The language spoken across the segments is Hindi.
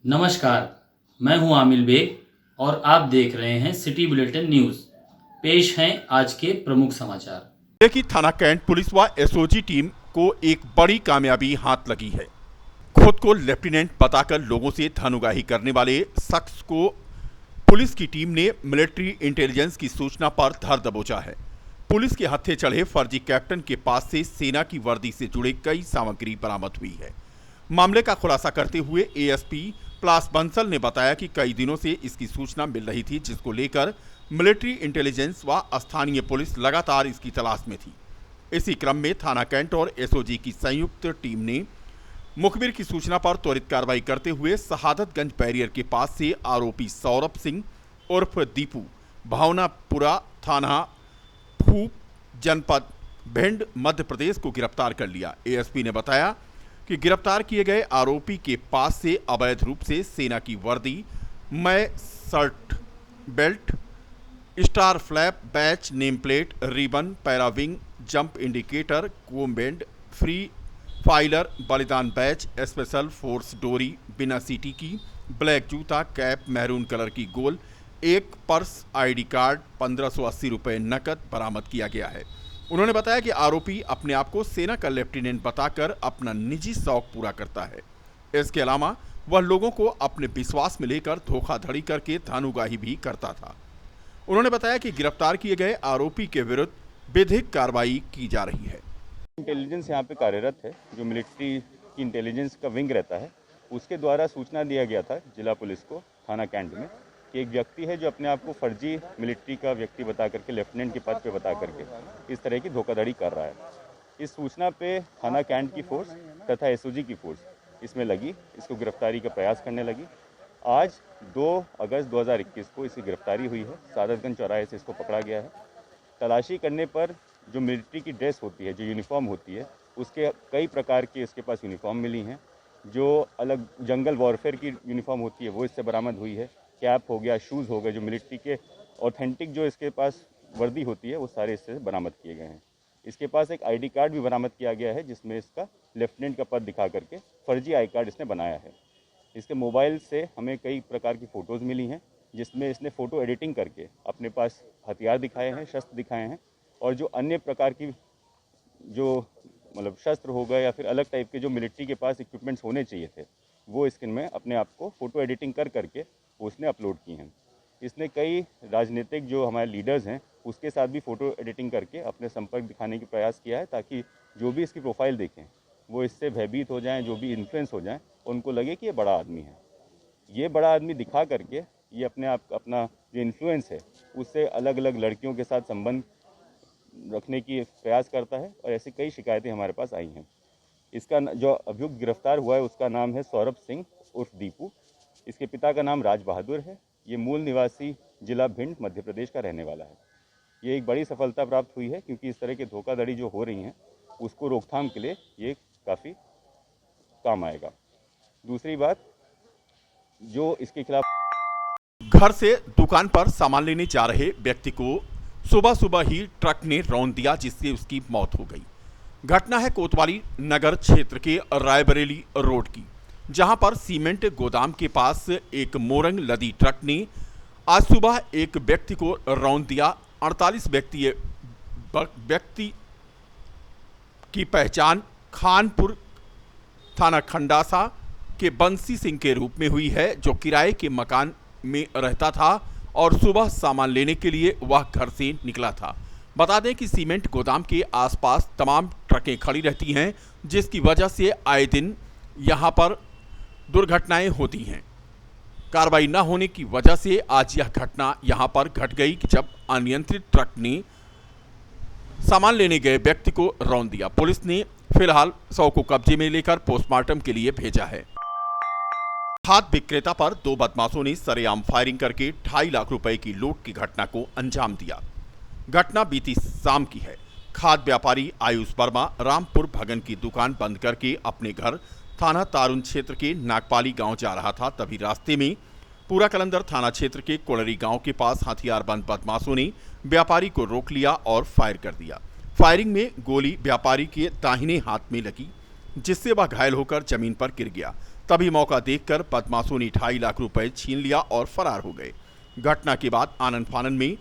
नमस्कार, मैं हूं आमिल बेग और आप देख रहे हैं सिटी बुलेटिन न्यूज़। पेश हैं आज के प्रमुख समाचार। जिले की थाना कैंट पुलिस व एसओजी टीम को एक बड़ी कामयाबी हाथ लगी है। खुद को लेफ्टिनेंट बताकर लोगों से धन उगाही करने वाले शख्स को पुलिस की टीम ने मिलिट्री इंटेलिजेंस की सूचना पर धर दबोचा है। पुलिस के हत्थे चढ़े फर्जी कैप्टन के पास से सेना की वर्दी से जुड़े कई सामग्री बरामद हुई है। मामले का खुलासा करते हुए एएसपी प्लास बंसल ने बताया कि कई दिनों से इसकी सूचना मिल रही थी, जिसको लेकर मिलिट्री इंटेलिजेंस व स्थानीय पुलिस लगातार इसकी तलाश में थी। इसी क्रम में थाना कैंट और एसओजी की संयुक्त टीम ने मुखबिर की सूचना पर त्वरित कार्रवाई करते हुए शहादतगंज बैरियर के पास से आरोपी सौरभ सिंह उर्फ दीपू भावनापुरा थाना फूप जनपद भिंड मध्य प्रदेश को गिरफ्तार कर लिया। एएसपी ने बताया कि गिरफ्तार किए गए आरोपी के पास से अवैध रूप से सेना की वर्दी, मै shirt, belt, star flap, badge, name plate, ribbon, para wing, jump indicator, कोम्बेंड, फ्री फाइलर, बलिदान बैच, स्पेशल फोर्स डोरी, बिना सीटी की, ब्लैक जूता, कैप, मैरून कलर की गोल, एक पर्स, आईडी कार्ड, 1580 रुपये नकद बरामद किया गया है। उन्होंने बताया कि आरोपी अपने आप को सेना का लेफ्टिनेंट बताकर अपना निजी शौक पूरा करता है। इसके अलावा वह लोगों को अपने विश्वास में लेकर धोखाधड़ी करके धन उगाही भी करता था। उन्होंने बताया कि गिरफ्तार किए गए आरोपी के विरुद्ध विधिक कार्रवाई की जा रही है। इंटेलिजेंस यहाँ पे कार्यरत है, जो मिलिट्री की इंटेलिजेंस का विंग रहता है, उसके द्वारा सूचना दिया गया था जिला पुलिस को थाना कैंट में कि एक व्यक्ति है जो अपने आप को फर्जी मिलिट्री का व्यक्ति बता करके, लेफ्टिनेंट के पद पे बता करके इस तरह की धोखाधड़ी कर रहा है। इस सूचना पे थाना कैंट की फोर्स तथा एसओजी की फोर्स इसमें लगी, इसको गिरफ्तारी का प्रयास करने लगी। आज 2 अगस्त 2021 को इसकी गिरफ्तारी हुई है। शहादतगंज चौराहे से इसको पकड़ा गया है। तलाशी करने पर जो मिलिट्री की ड्रेस होती है, जो यूनिफॉर्म होती है, उसके कई प्रकार के इसके पास यूनिफॉर्म मिली हैं। जो अलग जंगल वॉरफेयर की यूनिफॉर्म होती है वो इससे बरामद हुई है। कैप हो गया, शूज़ हो गए, जो मिलिट्री के ऑथेंटिक जो इसके पास वर्दी होती है वो सारे इससे बरामद किए गए हैं। इसके पास एक आईडी कार्ड भी बरामद किया गया है, जिसमें इसका लेफ्टिनेंट का पद दिखा करके फर्जी आई कार्ड इसने बनाया है। इसके मोबाइल से हमें कई प्रकार की फ़ोटोज़ मिली हैं, जिसमें इसने फ़ोटो एडिटिंग करके अपने पास हथियार दिखाए हैं, शस्त्र दिखाए हैं, और जो अन्य प्रकार की जो मतलब शस्त्र हो गए या फिर अलग टाइप के जो मिलिट्री के पास इक्विपमेंट्स होने चाहिए थे, वो इसके में अपने आप को फ़ोटो एडिटिंग कर करके उसने अपलोड की हैं। इसने कई राजनीतिक जो हमारे लीडर्स हैं उसके साथ भी फ़ोटो एडिटिंग करके अपने संपर्क दिखाने की प्रयास किया है, ताकि जो भी इसकी प्रोफाइल देखें वो इससे भयभीत हो जाएं, जो भी इन्फ्लुएंस हो जाएं, उनको लगे कि ये बड़ा आदमी है। ये बड़ा आदमी दिखा करके ये अपने आप अपना जो इन्फ्लुएंस है उससे अलग अलग लड़कियों के साथ संबंध रखने की प्रयास करता है, और ऐसी कई शिकायतें हमारे पास आई हैं। इसका जो अभियुक्त गिरफ्तार हुआ है उसका नाम है सौरभ सिंह उर्फ दीपू। इसके पिता का नाम राज बहादुर है। ये मूल निवासी जिला भिंड मध्य प्रदेश का रहने वाला है। ये एक बड़ी सफलता प्राप्त हुई है, क्योंकि इस तरह की धोखाधड़ी जो हो रही हैं उसको रोकथाम के लिए ये काफ़ी काम आएगा। दूसरी बात, जो इसके खिलाफ घर से दुकान पर सामान लेने जा रहे व्यक्ति को सुबह सुबह ही ट्रक ने रौंद दिया, जिससे उसकी मौत हो गई। घटना है कोतवाली नगर क्षेत्र के रायबरेली रोड की, जहां पर सीमेंट गोदाम के पास एक मोरंग लदी ट्रक ने आज सुबह एक व्यक्ति को रौंद दिया। 48 व्यक्ति की पहचान खानपुर थाना खंडासा के बंसी सिंह के रूप में हुई है, जो किराए के मकान में रहता था और सुबह सामान लेने के लिए वह घर से निकला था। बता दें कि सीमेंट गोदाम के आसपास तमाम ट्रकें खड़ी रहती हैं, जिसकी वजह से आए दिन यहां पर दुर्घटनाएं होती हैं। कार्रवाई न होने की वजह से आज यह घटना यहां पर घट गई, जब अनियंत्रित ट्रक ने सामान लेने गए व्यक्ति को रौंद दिया। पुलिस ने फिलहाल शव को कब्जे में लेकर पोस्टमार्टम के लिए भेजा है। खाद विक्रेता पर 2 बदमाशों ने सरेआम फायरिंग करके 2.5 लाख रुपए की लूट की घटना को अंजाम दिया। घटना बीती शाम की है। खाद व्यापारी आयुष वर्मा रामपुर भगन की दुकान बंद करके अपने घर थाना तारुण क्षेत्र के नागपाली गांव जा रहा था। तभी रास्ते में पूरा कलंदर थाना क्षेत्र के कोलरी गांव के पास हथियारबंद बदमाशों ने व्यापारी को रोक लिया और फायर कर दिया। फायरिंग में गोली व्यापारी के दाहिने हाथ में लगी, जिससे वह घायल होकर जमीन पर गिर गया। तभी मौका देखकर बदमाशों ने 2.5 लाख रुपए छीन लिया और फरार हो गए। घटना के बाद आनन फानन में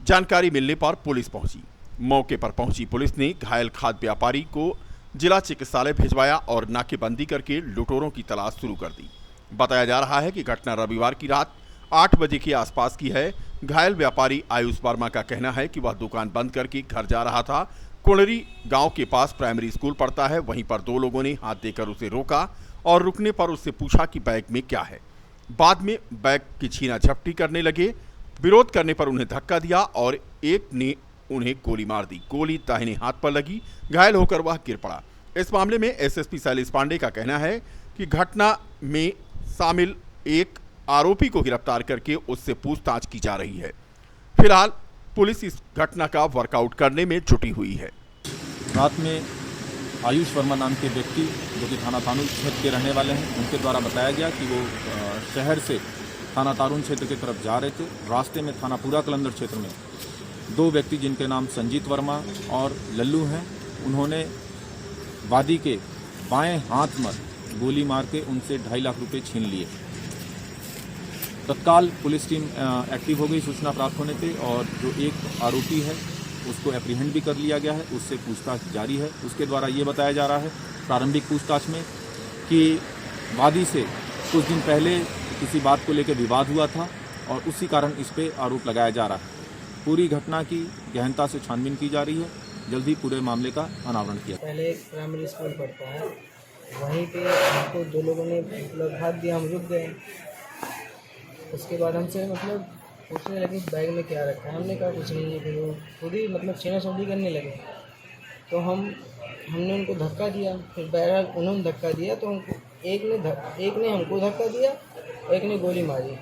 जानकारी मिलने पर पुलिस पहुंची। मौके पर पहुंची पुलिस ने घायल खाद्य व्यापारी को जिला चिकित्सालय भिजवाया और नाकेबंदी करके लुटेरों की तलाश शुरू कर दी। बताया जा रहा है कि घटना रविवार की रात 8 बजे के आसपास की है। घायल व्यापारी आयुष वर्मा का कहना है कि वह दुकान बंद करके घर जा रहा था। कुंडरी गांव के पास प्राइमरी स्कूल पड़ता है। वहीं पर 2 लोगों ने हाथ देकर उसे रोका और रुकने पर उससे पूछा कि बैग में क्या है। बाद में बैग की छीना झपटी करने लगे। विरोध करने पर उन्हें धक्का दिया और एक ने उन्हें गोली मार दी। गोली दाहिने हाथ पर लगी। घायल होकर वह गिर पड़ा। इस मामले में एसएसपी शैलेश पांडे का कहना है कि घटना में शामिल एक आरोपी को गिरफ्तार करके उससे पूछताछ की जा रही है। फिलहाल पुलिस इस घटना का वर्कआउट करने में जुटी हुई है। रात में आयुष वर्मा नाम के व्यक्ति जो कि थाना तारून क्षेत्र के रहने वाले हैं, उनके द्वारा बताया गया कि वो शहर से थाना तारून क्षेत्र की तरफ जा रहे थे। रास्ते में थाना पूरा कलंदर क्षेत्र में 2 व्यक्ति जिनके नाम संजीत वर्मा और लल्लू हैं, उन्होंने वादी के बाएं हाथ में गोली मार के उनसे 2.5 लाख रुपए छीन लिए। तत्काल पुलिस टीम एक्टिव हो गई सूचना प्राप्त होने पे, और जो एक आरोपी है उसको एप्रीहेंड भी कर लिया गया है। उससे पूछताछ जारी है। उसके द्वारा ये बताया जा रहा है प्रारंभिक पूछताछ में कि वादी से कुछ दिन पहले किसी बात को लेकर विवाद हुआ था और उसी कारण इस पे आरोप लगाया जा रहा है। पूरी घटना की गहनता से छानबीन की जा रही है। जल्द ही पूरे मामले का अनावरण किया। पहले एक प्राइमरी स्कूल पढ़ता है, वहीं पे हमको 2 लोगों ने मतलब हाथ दिया, हम रुक गए। उसके बाद हमसे मतलब पूछने लगे बैग में क्या रखा है। हमने कहा कुछ नहीं है। फिर वो खुद ही मतलब छीना-छोड़ी करने लगे। तो हमने उनको धक्का दिया। फिर बहरहाल उन्होंने धक्का दिया तो हमको एक ने हमको धक्का दिया, एक ने गोली मारी।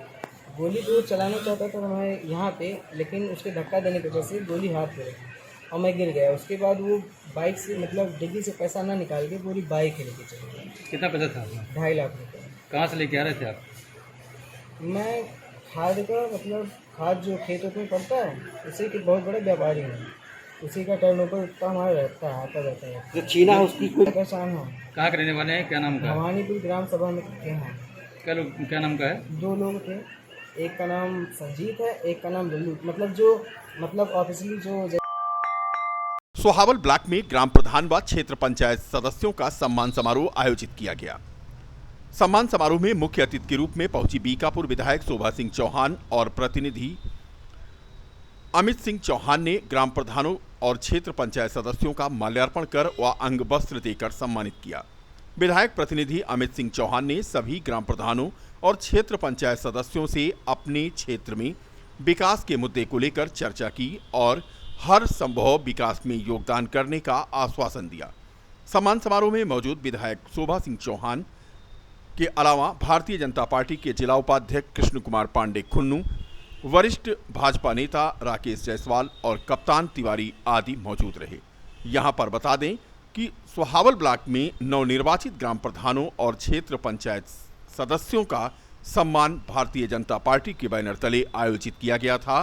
गोली तो चलाना चाहता था मैं यहाँ पे, लेकिन उसके धक्का देने की वजह से गोली हाथ पे लगी और मैं गिर गया। उसके बाद वो बाइक से मतलब डिग्गी से पैसा ना निकाल के पूरी बाइक ही लेके चले गए। कितना पैसा था? 2.5 लाख रुपये। कहाँ से लेके आ रहे थे आप? मैं खाद का मतलब खाद जो खेतों में पड़ता है उसी के बहुत बड़े व्यापारी हैं। उसी का टर्नओवर उतना हमारा रहता है, आता रहता है। जो चीना उसकी कोई पहचान हो। कहाँ के रहने वाले हैं? क्या नाम का है? भवानीपुर ग्राम सभा में के हैं। क्या नाम का है? 2 लोग थे। एक का नाम संजीत है, एक का नाम लल्लू। मतलब ऑफिशियली जो सोहावल ब्लॉक में ग्राम प्रधान व क्षेत्र पंचायत सदस्यों का सम्मान समारोह आयोजित किया गया। सम्मान समारोह में मुख्य अतिथि के रूप में पहुंची बीकापुर विधायक शोभा सिंह चौहान और प्रतिनिधि अमित सिंह चौहान ने ग्राम प्रधानों और क्षेत्र पंचायत सदस्यों का माल्यार्पण कर व अंग वस्त्र देकर सम्मानित किया। विधायक प्रतिनिधि अमित सिंह चौहान ने सभी ग्राम प्रधानों और क्षेत्र पंचायत सदस्यों से अपने क्षेत्र में विकास के मुद्दे को लेकर चर्चा की और हर संभव विकास में योगदान करने का आश्वासन दिया। सम्मान समारोह में मौजूद विधायक शोभा सिंह चौहान के अलावा भारतीय जनता पार्टी के जिला उपाध्यक्ष कृष्ण कुमार पांडे खुन्नू, वरिष्ठ भाजपा नेता राकेश जायसवाल और कप्तान तिवारी आदि मौजूद रहे। यहां पर बता दें कि सोहावल ब्लॉक में नवनिर्वाचित ग्राम प्रधानों और क्षेत्र पंचायत सदस्यों का सम्मान भारतीय जनता पार्टी के बैनर तले आयोजित किया गया था।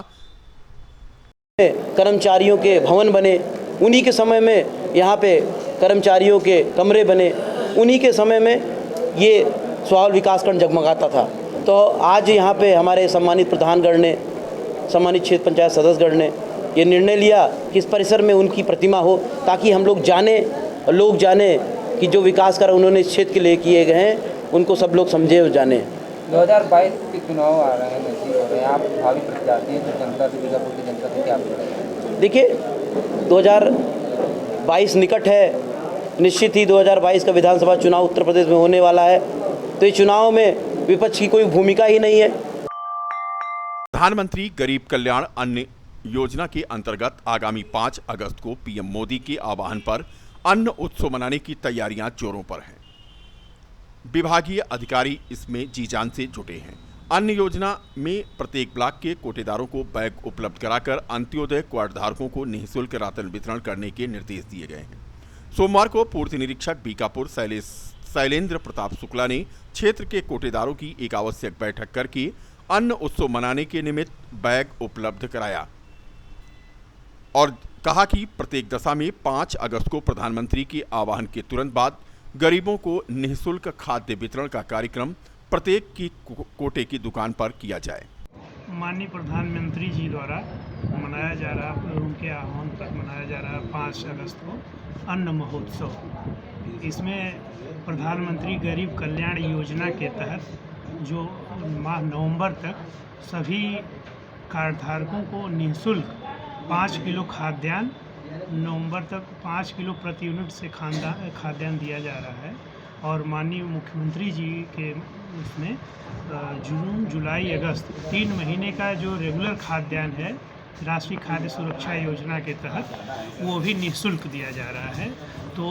कर्मचारियों के भवन बने, उन्हीं के समय में यहाँ पे कर्मचारियों के कमरे बने, उन्हीं के समय में ये सोहावल विकासखंड जगमगाता था। तो आज यहाँ पे हमारे सम्मानित प्रधानगण ने, सम्मानित क्षेत्र पंचायत सदस्यगण ने ये निर्णय लिया कि इस परिसर में उनकी प्रतिमा हो, ताकि हम लोग जाने कि जो विकास कार्य उन्होंने इस क्षेत्र के लिए किए गए हैं उनको सब लोग समझे और जाने। 2022 के चुनाव आ रहे हैं, नजदीक हो रहे हैं, आप भावी प्रत्याशी हैं, तो जनता से, बीजापुर की जनता से क्या बोलेंगे? देखिए, 2022 निकट है। निश्चित ही 2022 का विधानसभा चुनाव उत्तर प्रदेश में होने वाला है। तो इस चुनाव में विपक्ष की कोई भूमिका ही नहीं है। प्रधानमंत्री गरीब कल्याण अन्न योजना के अंतर्गत आगामी 5 अगस्त को पीएम मोदी के आह्वान पर अन्न उत्सव मनाने की तैयारियां जोरों पर हैं। विभागीय अधिकारी इसमें जी जान से जुटे हैं। अन्न योजना में प्रत्येक ब्लॉक के कोटेदारों को बैग उपलब्ध कराकर अंत्योदय कार्ड धारकों को निःशुल्क राशन वितरण करने के निर्देश दिए गए हैं। सोमवार को पूर्ति निरीक्षक बीकापुर शैलेंद्र प्रताप शुक्ला ने क्षेत्र के कोटेदारों की एक आवश्यक बैठक करके अन्न उत्सव मनाने के निमित्त बैग उपलब्ध कराया और कहा कि प्रत्येक दशा में 5 अगस्त को प्रधानमंत्री के आह्वान के तुरंत बाद गरीबों को निःशुल्क खाद्य वितरण का कार्यक्रम प्रत्येक की कोटे की दुकान पर किया जाए। माननीय प्रधानमंत्री जी द्वारा मनाया जा रहा, उनके आह्वान पर मनाया जा रहा 5 अगस्त को अन्न महोत्सव। इसमें प्रधानमंत्री गरीब कल्याण योजना के तहत जो माह नवंबर तक सभी कार्डधारकों को निःशुल्क 5 किलो खाद्यान्न, नवंबर तक 5 किलो प्रति यूनिट से खाद्यान्न दिया जा रहा है। और माननीय मुख्यमंत्री जी के उसमें जून, जुलाई, अगस्त 3 महीने का जो रेगुलर खाद्यान्न है राष्ट्रीय खाद्य सुरक्षा योजना के तहत वो भी निःशुल्क दिया जा रहा है। तो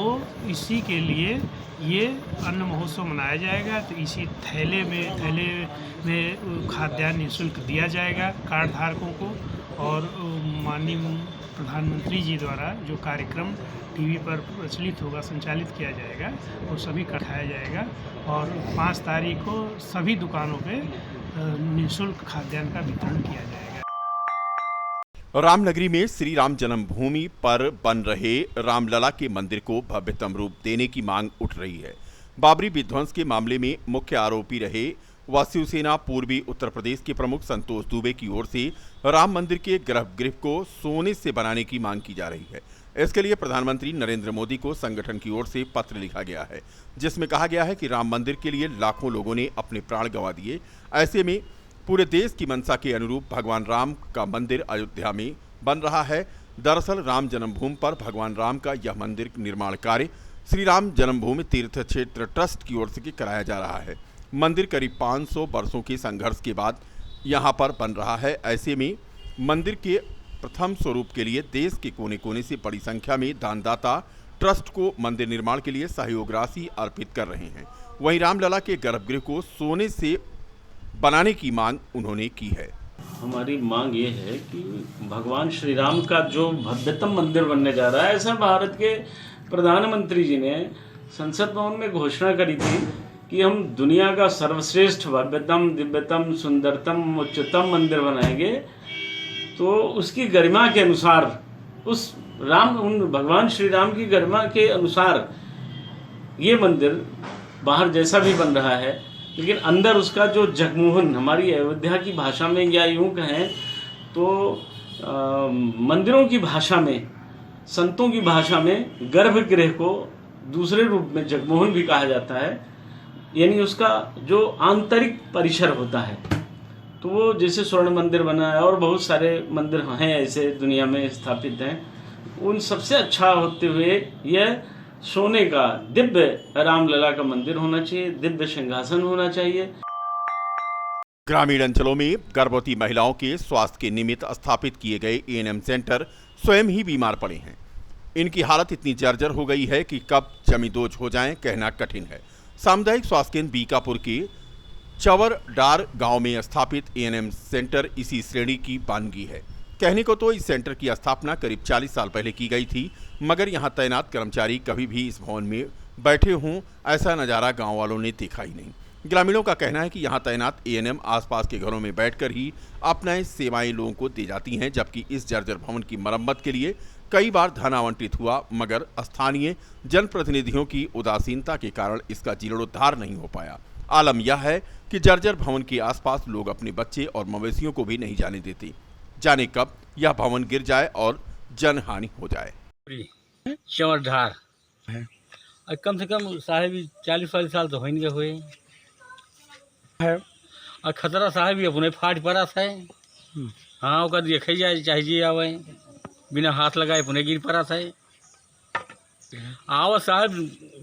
इसी के लिए ये अन्न महोत्सव मनाया जाएगा। तो इसी थैले में खाद्यान्न निःशुल्क दिया जाएगा कार्ड धारकों को। और माननीय प्रधानमंत्री जी द्वारा जो कार्यक्रम टीवी पर प्रचलित होगा, संचालित किया जाएगा, वो सभी कराया जाएगा। और 5 तारीख को सभी दुकानों पे निःशुल्क खाद्यान्न का वितरण किया जाएगा। रामनगरी में श्री राम जन्मभूमि पर बन रहे रामलला के मंदिर को भव्यतम रूप देने की मांग उठ रही है। बाबरी विध्वंस के मामले में मुख्य आरोपी रहे व शिवसेना पूर्वी उत्तर प्रदेश के प्रमुख संतोष दुबे की ओर से राम मंदिर के गर्भगृह को सोने से बनाने की मांग की जा रही है। इसके लिए प्रधानमंत्री नरेंद्र मोदी को संगठन की ओर से पत्र लिखा गया है, जिसमें कहा गया है कि राम मंदिर के लिए लाखों लोगों ने अपने प्राण गंवा दिए। ऐसे में पूरे देश की मंशा के अनुरूप भगवान राम का मंदिर अयोध्या में बन रहा है। दरअसल राम जन्मभूमि पर भगवान राम का यह मंदिर निर्माण कार्य श्री राम जन्मभूमि तीर्थ क्षेत्र ट्रस्ट की ओर से कराया जा रहा है। मंदिर करीब 500 वर्षों के संघर्ष के बाद यहाँ पर बन रहा है। ऐसे में मंदिर के प्रथम स्वरूप के लिए देश के कोने कोने से बड़ी संख्या में दानदाता ट्रस्ट को मंदिर निर्माण के लिए सहयोग राशि अर्पित कर रहे हैं। वहीं रामलला के गर्भगृह को सोने से बनाने की मांग उन्होंने की है। हमारी मांग ये है कि भगवान श्री राम का जो भव्यतम मंदिर बनने जा रहा है, ऐसा भारत के प्रधानमंत्री जी ने संसद भवन में घोषणा करी थी कि हम दुनिया का सर्वश्रेष्ठ भव्यतम, दिव्यतम, सुंदरतम, उच्चतम मंदिर बनाएंगे। तो उसकी गरिमा के अनुसार, उस उन भगवान श्री राम की गरिमा के अनुसार ये मंदिर बाहर जैसा भी बन रहा है, लेकिन अंदर उसका जो जगमोहन, हमारी अयोध्या की भाषा में या यूं कहें तो मंदिरों की भाषा में, संतों की भाषा में गर्भगृह को दूसरे रूप में जगमोहन भी कहा जाता है। यानी उसका जो आंतरिक परिसर होता है, तो वो जैसे स्वर्ण मंदिर बना है और बहुत सारे मंदिर हैं ऐसे दुनिया में स्थापित हैं, उन सबसे अच्छा होते हुए यह सोने का दिव्य रामलला का मंदिर होना चाहिए, दिव्य सिंहासन होना चाहिए। ग्रामीण अंचलों में गर्भवती महिलाओं के स्वास्थ्य के निमित्त स्थापित किए गए एएनएम सेंटर स्वयं ही बीमार पड़े हैं। इनकी हालत इतनी जर्जर हो गई है कि कब जमींदोज हो जाएं कहना कठिन है। सामुदायिक स्वास्थ्य केंद्र बीकापुर के चवरडार गांव में स्थापित एएनएम सेंटर इसी श्रेणी की वानगी है। कहने को तो इस सेंटर की स्थापना करीब 40 साल पहले की गई थी, मगर यहां तैनात कर्मचारी कभी भी इस भवन में बैठे हों ऐसा नज़ारा गांव वालों ने देखा ही नहीं। ग्रामीणों का कहना है कि यहां तैनात एएनएम आसपास के घरों में बैठकर ही अपना सेवाएं लोगों को दी जाती हैं, जबकि इस जर्जर भवन की मरम्मत के लिए कई बार धन आवंटित हुआ, मगर स्थानीय जनप्रतिनिधियों की उदासीनता के कारण इसका जीर्णोद्धार नहीं हो पाया। आलम यह है कि जर्जर भवन के आसपास लोग अपने बच्चे और मवेशियों को भी नहीं जाने देते। जाने कब यह भवन गिर जाए और जनहानि हो जाए। चवरधार और कम से कम साहेब 40-40 साल तो हो नहीं हुए है। और खतरा साहेब भी अपने फाट पड़ा है। हाँ, ओकर देखे जाए चाहिए आवे बिना हाथ लगाए अपने गिर पड़ा है। आवा साहब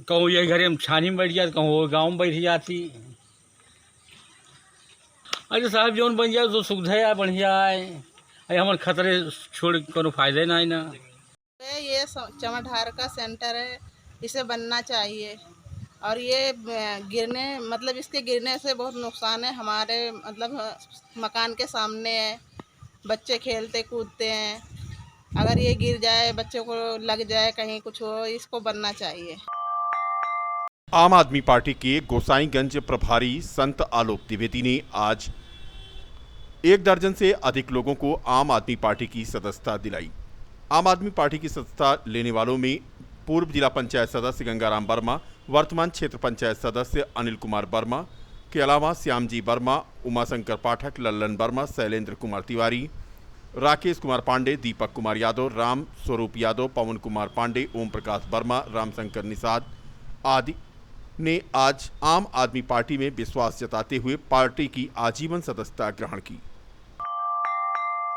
कहूँ ये घरे में छानी में बैठ जाती, कहूँ गाँव में बैठ जाती। अरे साहब जौन बन जाए तो सुविधा है, बढ़िया है। अरे हमारे खतरे छोड़ कोनो फायदे ना है ना। ये चवरधार का सेंटर है, इसे बनना चाहिए। और ये गिरने मतलब इसके गिरने से बहुत नुकसान है। हमारे मतलब मकान के सामने है, बच्चे खेलते कूदते हैं। अगर ये गिर जाए, बच्चों को लग जाए, कहीं कुछ हो, इसको बनना चाहिए। आम आदमी पार्टी के गोसाईगंज प्रभारी संत आलोक द्विवेदी ने आज 1 दर्जन से अधिक लोगों को आम आदमी पार्टी की सदस्यता दिलाई। आम आदमी पार्टी की सदस्यता लेने वालों में पूर्व जिला पंचायत सदस्य गंगाराम वर्मा, वर्तमान क्षेत्र पंचायत सदस्य अनिल कुमार वर्मा के अलावा श्यामजी वर्मा, उमाशंकर पाठक, लल्लन वर्मा, शैलेंद्र कुमार तिवारी, राकेश कुमार पांडे, दीपक कुमार यादव, राम स्वरूप यादव, पवन कुमार पांडे, ओम प्रकाश वर्मा, रामशंकर निषाद आदि ने आज आम आदमी पार्टी में विश्वास जताते हुए पार्टी की आजीवन सदस्यता ग्रहण की।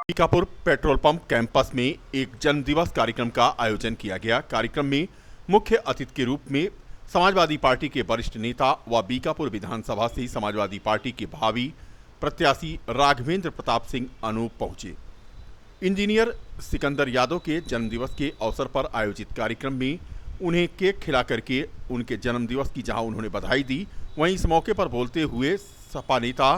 बीकापुर पेट्रोल पंप कैंपस में एक जन्मदिवस कार्यक्रम का आयोजन किया गया। कार्यक्रम में मुख्य अतिथि के रूप में समाजवादी पार्टी के वरिष्ठ नेता व बीकापुर विधानसभा से समाजवादी पार्टी के भावी प्रत्याशी राघवेंद्र प्रताप सिंह अनूप पहुंचे। इंजीनियर सिकंदर यादव के जन्मदिवस के अवसर पर आयोजित कार्यक्रम में उन्हें केक खिला करके उनके जन्मदिवस की जहां उन्होंने बधाई दी, वहीं इस मौके पर बोलते हुए सपा नेता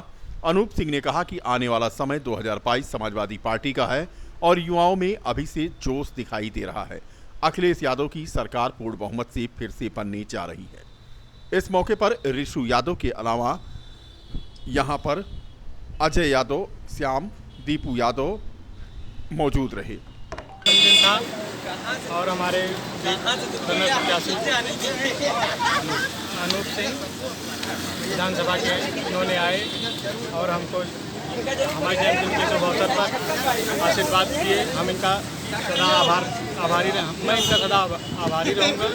अनूप सिंह ने कहा कि आने वाला समय 2022 समाजवादी पार्टी का है और युवाओं में अभी से जोश दिखाई दे रहा है। अखिलेश यादव की सरकार पूर्ण बहुमत से फिर से बनने जा रही है। इस मौके पर ऋषु यादव के अलावा यहां पर अजय यादव, श्याम, दीपू यादव मौजूद रहे। और हमारे प्रत्याशी अनूप सिंह विधानसभा के इन्होंने आए और हमको हमारे जन्मदिन के शुभ अवसर पर आशीर्वाद दिए। हम इनका सदा आभारी मैं इनका सदा आभारी रहूँगा।